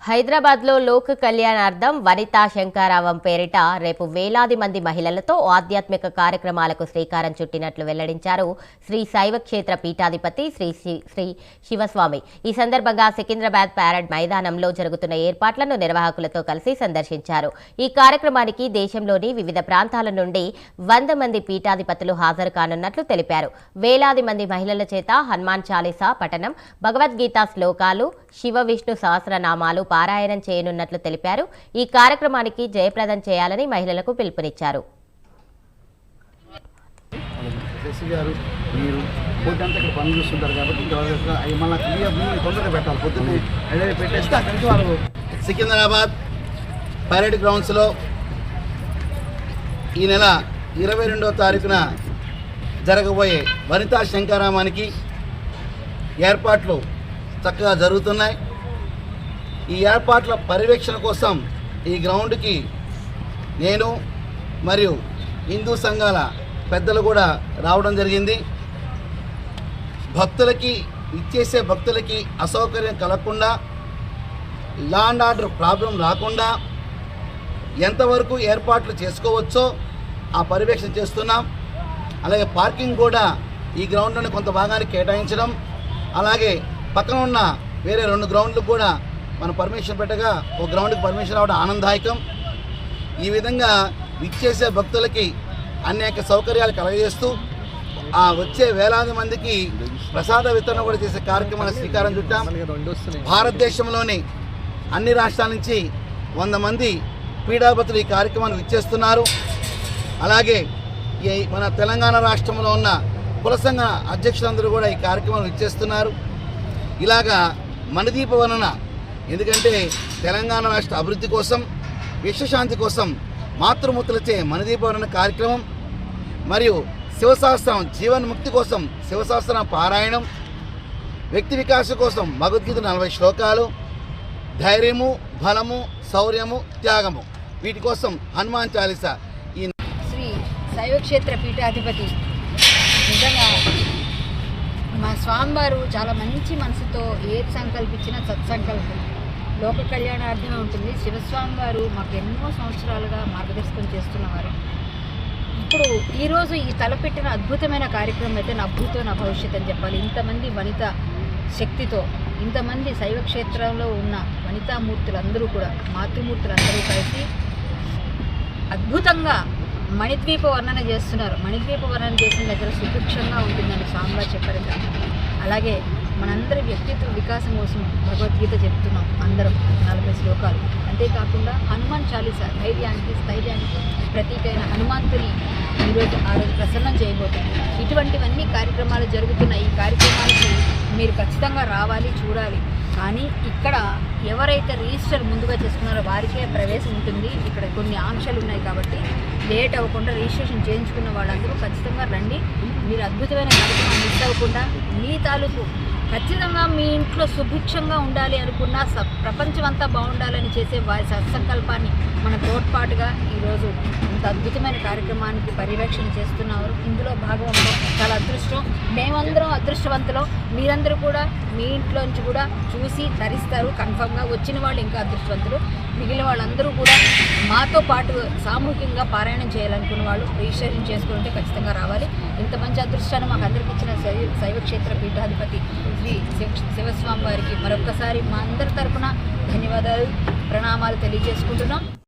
హైదరాబాద్లో లోక కళ్యాణార్థం వనితా శంకారావం పేరిట రేపు వేలాది మంది మహిళలతో ఆధ్యాత్మిక కార్యక్రమాలకు శ్రీకారం చుట్టినట్లు వెల్లడించారు శ్రీ శైవక్షేత్ర పీఠాధిపతి శ్రీ శివస్వామి. ఈ సందర్భంగా సికింద్రాబాద్ ప్యారెడ్ మైదానంలో జరుగుతున్న ఏర్పాట్లను నిర్వాహకులతో కలిసి సందర్శించారు. ఈ కార్యక్రమానికి దేశంలోని వివిధ ప్రాంతాల నుండి 100 మంది పీఠాధిపతులు హాజరు కానున్నట్లు తెలిపారు. వేలాది మంది మహిళల చేత హనుమాన్ చాలీసా పఠనం, భగవద్గీత శ్లోకాలు, శివ విష్ణు సహస్రనామాలు పారాయణం చేయనున్నట్లు తెలిపారు. ఈ కార్యక్రమానికి జయప్రదం చేయాలని మహిళలకు పిలుపునిచ్చారు. సికింద్రాబాద్ పరేడ్ గ్రౌండ్స్లో ఈ నెల 22వ తారీఖున జరగబోయే వనితా శంకారామానికి ఏర్పాట్లు చక్కగా జరుగుతున్నాయి. ఈ ఏర్పాట్ల పర్యవేక్షణ కోసం ఈ గ్రౌండ్కి నేను మరియు హిందూ సంఘాల పెద్దలు కూడా రావడం జరిగింది. ఇచ్చేసే భక్తులకి అసౌకర్యం కలగకుండా, లా అండ్ ఆర్డర్ ప్రాబ్లం రాకుండా ఎంతవరకు ఏర్పాట్లు చేసుకోవచ్చో ఆ పర్యవేక్షణ చేస్తున్నాం. అలాగే పార్కింగ్ కూడా ఈ గ్రౌండ్లోనే కొంత భాగానికి కేటాయించడం, అలాగే పక్కన ఉన్న వేరే 2 గ్రౌండ్లకు కూడా మనం పర్మిషన్ పెట్టగా ఒక గ్రౌండ్కి పర్మిషన్ రావడం ఆనందదాయకం. ఈ విధంగా విచ్చేసే భక్తులకి అనేక సౌకర్యాలు కలగజేస్తూ ఆ వచ్చే వేలాది మందికి ప్రసాద వితరణ కూడా చేసే కార్యక్రమానికి శ్రీకారం చుట్టాం. భారతదేశంలోని అన్ని రాష్ట్రాల నుంచి 100 మంది పీఠాధిపతులు ఈ కార్యక్రమాన్ని విచ్చేస్తున్నారు. అలాగే మన తెలంగాణ రాష్ట్రంలో ఉన్న కుల సంఘ అధ్యక్షులందరూ కూడా ఈ కార్యక్రమాన్ని విచ్చేస్తున్నారు. ఇలాగా మణిదీప వర్ణన, ఎందుకంటే తెలంగాణ రాష్ట్ర అభివృద్ధి కోసం, విశ్వశాంతి కోసం మాతృమూర్తులచే మణిదీప వర్ణన కార్యక్రమం మరియు శివశాస్త్రం జీవన్ముక్తి కోసం శివశాస్త్రం పారాయణం, వ్యక్తి వికాసం కోసం భగవద్గీత 40 శ్లోకాలు, ధైర్యము, బలము, శౌర్యము, త్యాగము, వీటి కోసం హనుమాన్ చాలీసా. ఈ శ్రీ శైవక్షేత్ర పీఠాధిపతి నిజంగా మా స్వామివారు చాలా మంచి మనసుతో ఏది సంకల్పించినా సత్సంకల్పం, లోక కళ్యాణార్థమే ఉంటుంది. శివస్వామి వారు మాకు ఎన్నో సంవత్సరాలుగా మార్గదర్శకం చేస్తున్నవారు. ఇప్పుడు ఈరోజు ఈ తలపెట్టిన అద్భుతమైన కార్యక్రమం అయితే నా భూతో నా భవిష్యత్ అని చెప్పాలి. ఇంతమంది వనిత శక్తితో, ఇంతమంది శైవక్షేత్రంలో ఉన్న వనితామూర్తులందరూ కూడా, మాతృమూర్తులందరూ కలిసి అద్భుతంగా మణిద్వీప వర్ణన చేస్తున్నారు. మణిద్వీప వర్ణన చేసిన దగ్గర సుభిక్షంగా ఉంటుందని స్వామివారు చెప్పారు. అలాగే మనందరి వ్యక్తిత్వ వికాసం కోసం భగవద్గీత చెప్తున్నాం అందరం, 40 శ్లోకాలు. అంతేకాకుండా హనుమాన్ చాలీసా ధైర్యానికి, స్థైర్యానికి ప్రతీకైన హనుమంతుని ఈరోజు ఆ రోజు ప్రసన్నం చేయబోతుంది. ఇటువంటివన్నీ కార్యక్రమాలు జరుగుతున్న ఈ కార్యక్రమానికి మీరు ఖచ్చితంగా రావాలి, చూడాలి. కానీ ఇక్కడ ఎవరైతే రిజిస్టర్ ముందుగా చేసుకున్నారో వారికే ప్రవేశం ఉంటుంది. ఇక్కడ కొన్ని ఆంక్షలు ఉన్నాయి కాబట్టి లేట్ అవ్వకుండా రిజిస్ట్రేషన్ చేయించుకున్న వాళ్ళందరూ ఖచ్చితంగా రండి. మీరు అద్భుతమైన కార్యక్రమం మిస్ అవ్వకుండా మీ తాలూకు ఖచ్చితంగా మీ ఇంట్లో సుభిక్షంగా ఉండాలి అనుకున్న ప్రపంచం అంతా బాగుండాలని చేసే వారి సత్సంకల్పాన్ని మన తోడ్పాటుగా ఈరోజు ఇంత అద్భుతమైన కార్యక్రమానికి పర్యవేక్షణ చేస్తున్నారు. ఇందులో భాగంలో చాలా అదృష్టం, మేమందరం అదృష్టవంతులు. మీరందరూ కూడా మీ ఇంట్లోంచి కూడా చూసి ధరిస్తారు. కన్ఫర్మ్గా వచ్చిన వాళ్ళు ఇంకా అదృష్టవంతులు. మిగిలిన వాళ్ళందరూ కూడా మాతో పాటు సామూహికంగా పారాయణం చేయాలనుకున్న వాళ్ళు రిజిస్ట్రేషన్ చేసుకుంటే ఖచ్చితంగా రావాలి. ఇంత మంచి అదృష్టాన్ని మాకు అందరికి ఇచ్చిన శైవక్షేత్ర పీఠాధిపతి శ్రీ శివస్వామి వారికి మరొక్కసారి మా అందరి తరఫున ధన్యవాదాలు, ప్రణామాలు తెలియజేసుకుంటున్నాం.